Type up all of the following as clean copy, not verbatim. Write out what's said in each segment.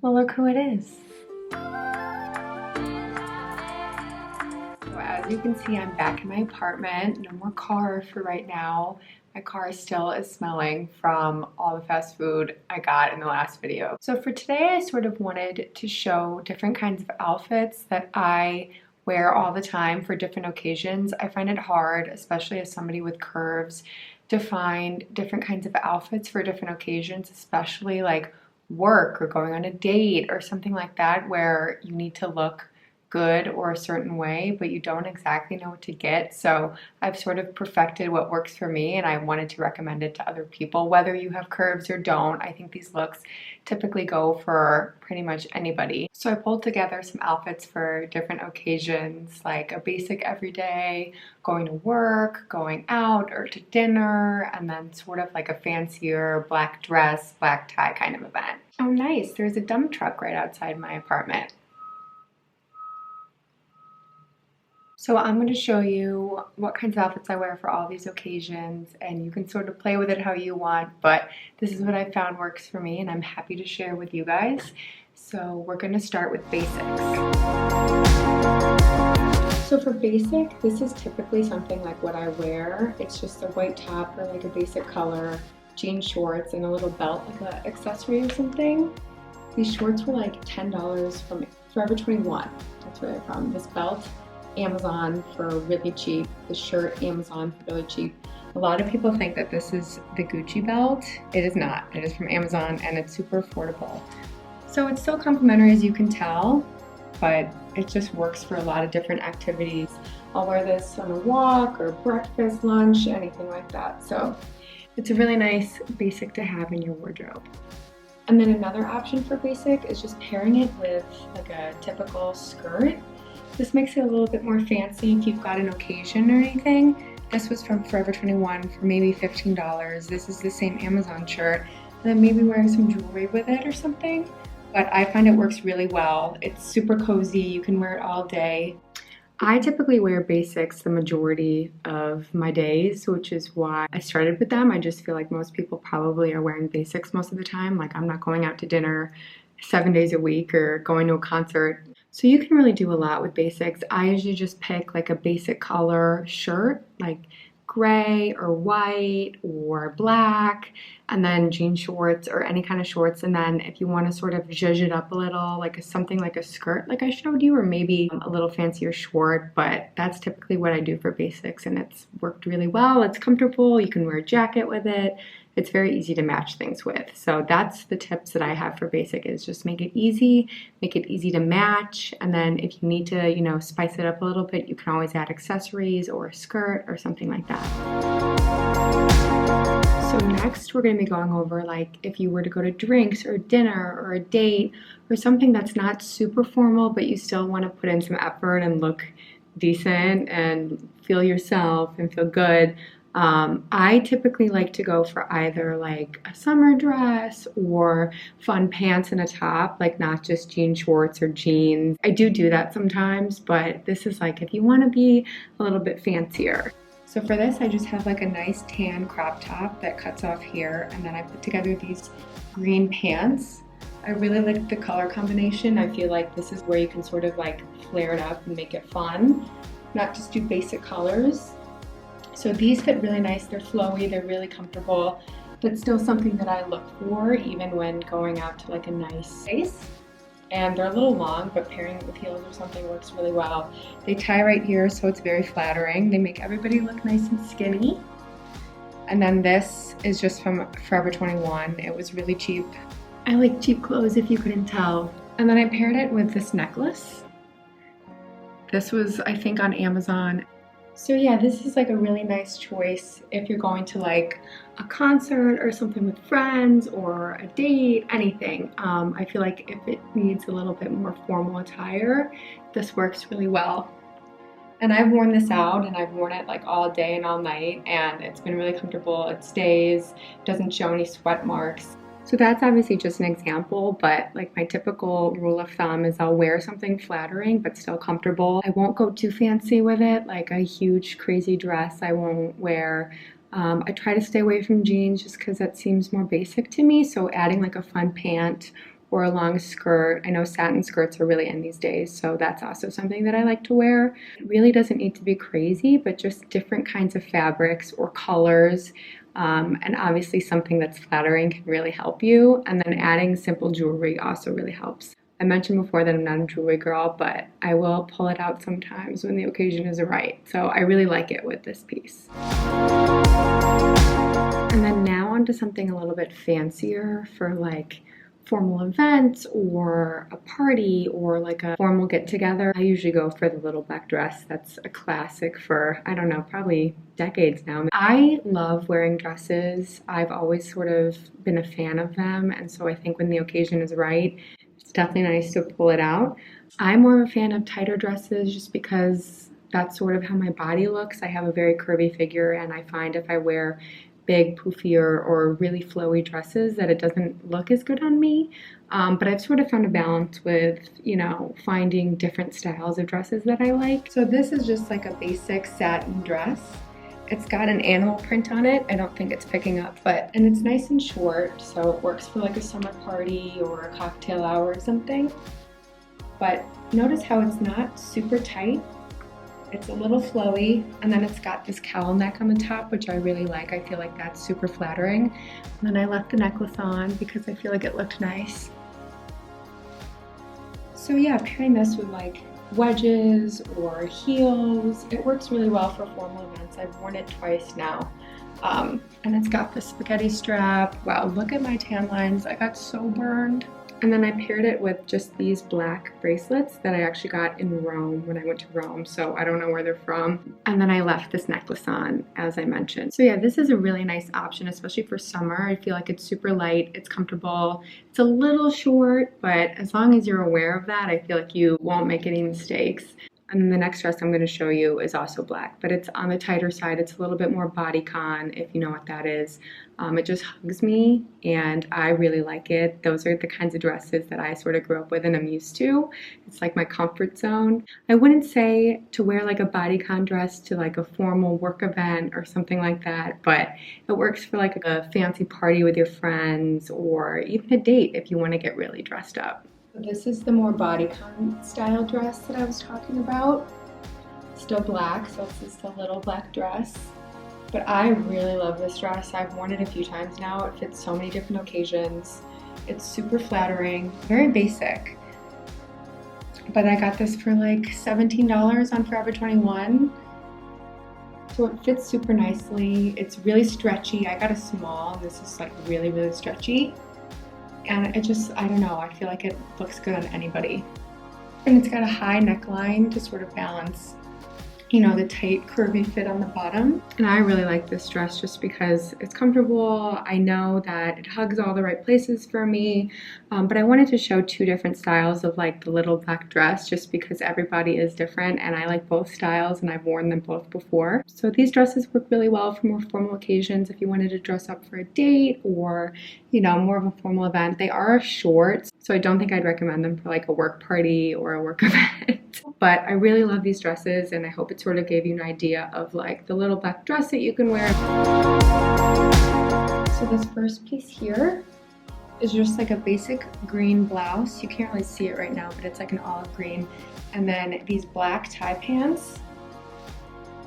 Well, look who it is. So as you can see, I'm back in my apartment. No more car for right now. My car still is smelling from all the fast food I got in the last video. So for today, I sort of wanted to show different kinds of outfits that I wear all the time for different occasions. I find it hard, especially as somebody with curves, to find different kinds of outfits for different occasions, especially like work or going on a date or something like that, where you need to look good or a certain way, but you don't exactly know what to get. So I've sort of perfected what works for me, and I wanted to recommend it to other people, whether you have curves or don't. I think these looks typically go for pretty much anybody. So I pulled together some outfits for different occasions, like a basic everyday, going to work, going out or to dinner, and then sort of like a fancier black dress, black tie kind of event. Oh nice, there's a dump truck right outside my apartment. So I'm going to show you what kinds of outfits I wear for all these occasions, and you can sort of play with it how you want, but this is what I found works for me and I'm happy to share with you guys. So we're going to start with basics. So for basic, this is typically something like what I wear. It's just a white top or like a basic color, jean shorts, and a little belt, like an accessory or something. These shorts were like $10 from Forever 21. That's where they're from. This belt, Amazon for really cheap. The shirt, Amazon for really cheap. A lot of people think that this is the Gucci belt. It is not. It is from Amazon and it's super affordable. So it's still complimentary, as you can tell, but it just works for a lot of different activities. I'll wear this on a walk or breakfast, lunch, anything like that. So it's a really nice basic to have in your wardrobe. And then another option for basic is just pairing it with like a typical skirt. This makes it a little bit more fancy if you've got an occasion or anything. This was from Forever 21 for maybe $15. This is the same Amazon shirt. And then maybe wearing some jewelry with it or something. But I find it works really well. It's super cozy. You can wear it all day. I typically wear basics the majority of my days, which is why I started with them. I just feel like most people probably are wearing basics most of the time. Like I'm not going out to dinner 7 days a week or going to a concert. So you can really do a lot with basics. I usually just pick like a basic color shirt, like gray or white or black, and then jean shorts or any kind of shorts. And then if you want to sort of zhuzh it up a little, like something like a skirt like I showed you, or maybe a little fancier short, but that's typically what I do for basics, and it's worked really well. It's comfortable. You can wear a jacket with it. It's very easy to match things with. So that's the tips that I have for basic, is just make it easy to match. And then if you need to, you know, spice it up a little bit, you can always add accessories or a skirt or something like that. So next we're going to be going over like if you were to go to drinks or dinner or a date or something that's not super formal, but you still want to put in some effort and look decent and feel yourself and feel good. I typically like to go for either like a summer dress or fun pants and a top, like not just jean shorts or jeans. I do that sometimes, but this is like if you want to be a little bit fancier. So for this, I just have like a nice tan crop top that cuts off here, and then I put together these green pants. I really like the color combination. I feel like this is where you can sort of like flare it up and make it fun, not just do basic colors. So these fit really nice. They're flowy, they're really comfortable, but still something that I look for even when going out to like a nice space. And they're a little long, but pairing it with heels or something works really well. They tie right here, so it's very flattering. They make everybody look nice and skinny. And then this is just from Forever 21. It was really cheap. I like cheap clothes, if you couldn't tell. And then I paired it with this necklace. This was, I think, on Amazon. So yeah, this is like a really nice choice if you're going to like a concert or something with friends or a date, anything. I feel like if it needs a little bit more formal attire, this works really well. And I've worn this out, and I've worn it like all day and all night, and it's been really comfortable. It stays, doesn't show any sweat marks. So that's obviously just an example, but like my typical rule of thumb is I'll wear something flattering but still comfortable. I won't go too fancy with it, like a huge crazy dress I won't wear. I try to stay away from jeans just because that seems more basic to me, so adding like a fun pant or a long skirt. I know satin skirts are really in these days, so that's also something that I like to wear. It really doesn't need to be crazy, but just different kinds of fabrics or colors. And obviously something that's flattering can really help you. And then adding simple jewelry also really helps. I mentioned before that I'm not a jewelry girl, but I will pull it out sometimes when the occasion is right. So I really like it with this piece. And then now onto something a little bit fancier for like formal events or a party or like a formal get-together. I usually go for the little black dress. That's a classic for, I don't know, probably decades now. I love wearing dresses. I've always sort of been a fan of them, and so I think when the occasion is right, it's definitely nice to pull it out. I'm more of a fan of tighter dresses just because that's sort of how my body looks. I have a very curvy figure, and I find if I wear big, poofier, or really flowy dresses that it doesn't look as good on me. But I've sort of found a balance with, you know, finding different styles of dresses that I like. So this is just like a basic satin dress. It's got an animal print on it. I don't think it's picking up, and it's nice and short, so it works for like a summer party or a cocktail hour or something. But notice how it's not super tight. It's a little flowy, and then it's got this cowl neck on the top, which I really like. I feel like that's super flattering. And then I left the necklace on because I feel like it looked nice. So yeah, pairing this with like wedges or heels, it works really well for formal events. I've worn it twice now. And it's got the spaghetti strap. Wow, look at my tan lines. I got so burned. And then I paired it with just these black bracelets that I actually got in Rome when I went to Rome, so I don't know where they're from. And then I left this necklace on, as I mentioned. So yeah, this is a really nice option, especially for summer. I feel like it's super light, it's comfortable, it's a little short, but as long as you're aware of that, I feel like you won't make any mistakes. And then the next dress I'm going to show you is also black, but it's on the tighter side. It's a little bit more bodycon, if you know what that is. It just hugs me, and I really like it. Those are the kinds of dresses that I sort of grew up with and I'm used to. It's like my comfort zone. I wouldn't say to wear like a bodycon dress to like a formal work event or something like that, but it works for like a fancy party with your friends or even a date if you want to get really dressed up. This is the more bodycon style dress that I was talking about. Still black, so it's just a little black dress. But I really love this dress. I've worn it a few times now. It fits so many different occasions. It's super flattering, very basic. But I got this for like $17 on Forever 21. So it fits super nicely. It's really stretchy. I got a small. This is like really, really stretchy. And it just, I don't know, I feel like it looks good on anybody. And it's got a high neckline to sort of balance, you know, the tight curvy fit on the bottom. And I really like this dress just because it's comfortable. I know that it hugs all the right places for me, but I wanted to show two different styles of like the little black dress just because everybody is different and I like both styles and I've worn them both before. So these dresses work really well for more formal occasions if you wanted to dress up for a date or, you know, more of a formal event. They are short, so I don't think I'd recommend them for like a work party or a work event. But I really love these dresses, and I hope it sort of gave you an idea of like the little black dress that you can wear. So this first piece here is just like a basic green blouse. You can't really see it right now, but it's like an olive green. And then these black tie pants.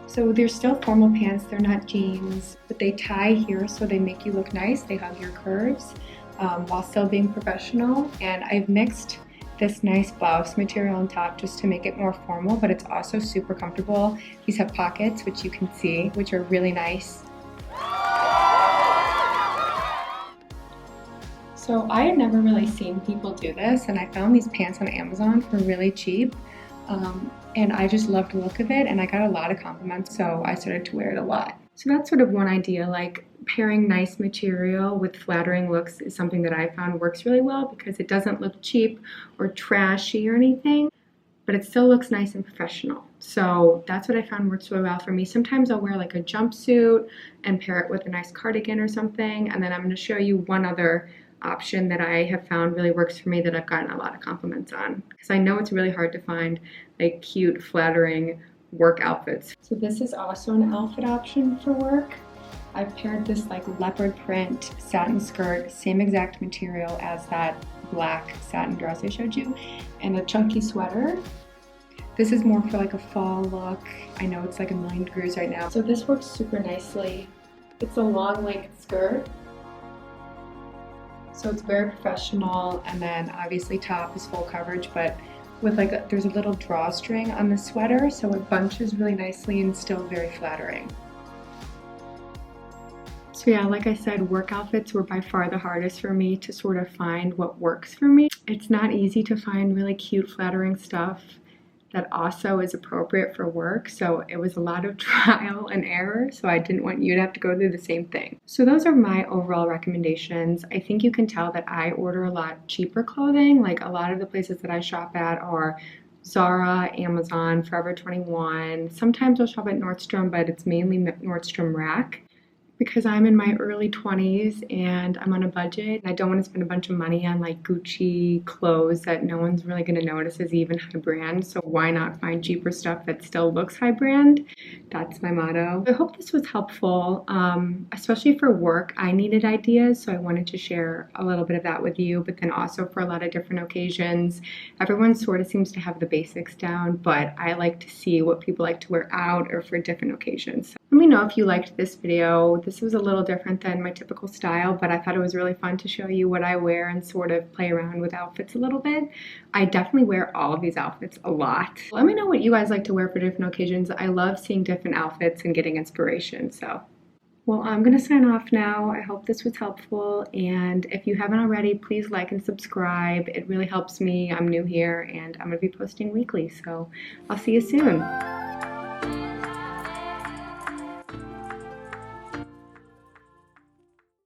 So they're still formal pants, they're not jeans, but they tie here so they make you look nice. They hug your curves while still being professional. And I've mixed this nice blouse material on top just to make it more formal, but it's also super comfortable. These have pockets, which you can see, which are really nice. So I had never really seen people do this, and I found these pants on Amazon for really cheap. And I just loved the look of it, and I got a lot of compliments, so I started to wear it a lot. So that's sort of one idea, like pairing nice material with flattering looks is something that I found works really well because it doesn't look cheap or trashy or anything, but it still looks nice and professional. So that's what I found works really well for me. Sometimes I'll wear like a jumpsuit and pair it with a nice cardigan or something, and then I'm going to show you one other option that I have found really works for me that I've gotten a lot of compliments on, because I know it's really hard to find like cute, flattering work outfits. So this is also an outfit option for work. I've paired this like leopard print satin skirt, same exact material as that black satin dress I showed you, and a chunky sweater. This is more for like a fall look. I know it's like 1,000,000 degrees right now. So this works super nicely. It's a long length skirt. So it's very professional, and then obviously top is full coverage, but with like there's a little drawstring on the sweater, so it bunches really nicely and still very flattering. So yeah, like I said, work outfits were by far the hardest for me to sort of find what works for me. It's not easy to find really cute, flattering stuff that also is appropriate for work, so it was a lot of trial and error, so I didn't want you to have to go through the same thing. So those are my overall recommendations. I think you can tell that I order a lot cheaper clothing. Like a lot of the places that I shop at are Zara, Amazon, Forever 21. Sometimes I'll shop at Nordstrom, but it's mainly Nordstrom Rack, because I'm in my early 20s and I'm on a budget. I don't want to spend a bunch of money on like Gucci clothes that no one's really going to notice is even high brand. So why not find cheaper stuff that still looks high brand? That's my motto. I hope this was helpful, especially for work. I needed ideas, so I wanted to share a little bit of that with you, but then also for a lot of different occasions. Everyone sort of seems to have the basics down, but I like to see what people like to wear out or for different occasions. Let me know if you liked this video. This was a little different than my typical style, but I thought it was really fun to show you what I wear and sort of play around with outfits a little bit. I definitely wear all of these outfits a lot. Let me know what you guys like to wear for different occasions. I love seeing different outfits and getting inspiration, so. Well, I'm gonna sign off now. I hope this was helpful, and if you haven't already, please like and subscribe. It really helps me. I'm new here, and I'm gonna be posting weekly, so I'll see you soon.